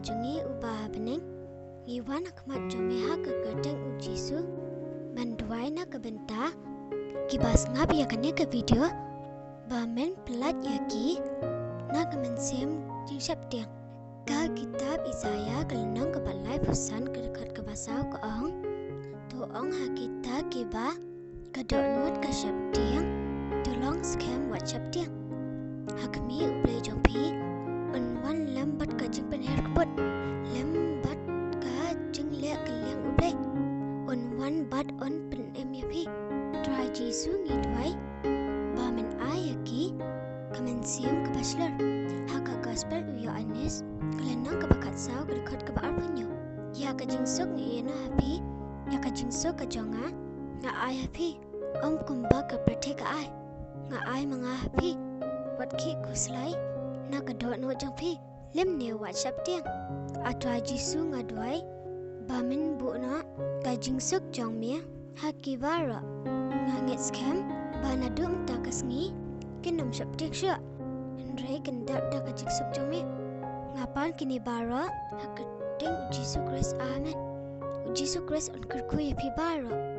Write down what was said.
jungi ubah bening iwan akmat jomeha ke gedeng ujisu banduai na ke benta kibas ngap ya kane ke video bamen pelat yaki na ke mensem Jingsheptieng ka kitab Isaya kelenang ke balai pusan ke dekat ke basau ke ong tu ong ha kita kiba ke donut ke Sheptieng tolong scam wat Sheptieng hakmi ublay jompi unwan lambat ka jing penher kebut lambat ka jing lek keleng ublay unwan bat on pen emyapi try jisu ngidwai bamen ayaki kamen siam ke bachelor haka gospel uyo anis kelenang ke bakat sau ke dekat ke baar penyo ya ka jingsuk ni na happy ya ka jingsuk ke jonga nga ai happy om kumba ke prate ka ai nga ai manga happy wat ki kuslai na ka dot no jang pi lim ne wat Sheptieng atwa jisu ngadwai bamin bu na ka jingsuk jong mia hakibara ngangit scam bana dum ta kasngi kinam Sheptieng sya ndre kendak da ka jingsuk jong mia ngapan kini bara hakading jisu Christ amen jisu Christ on kerku ya pi bara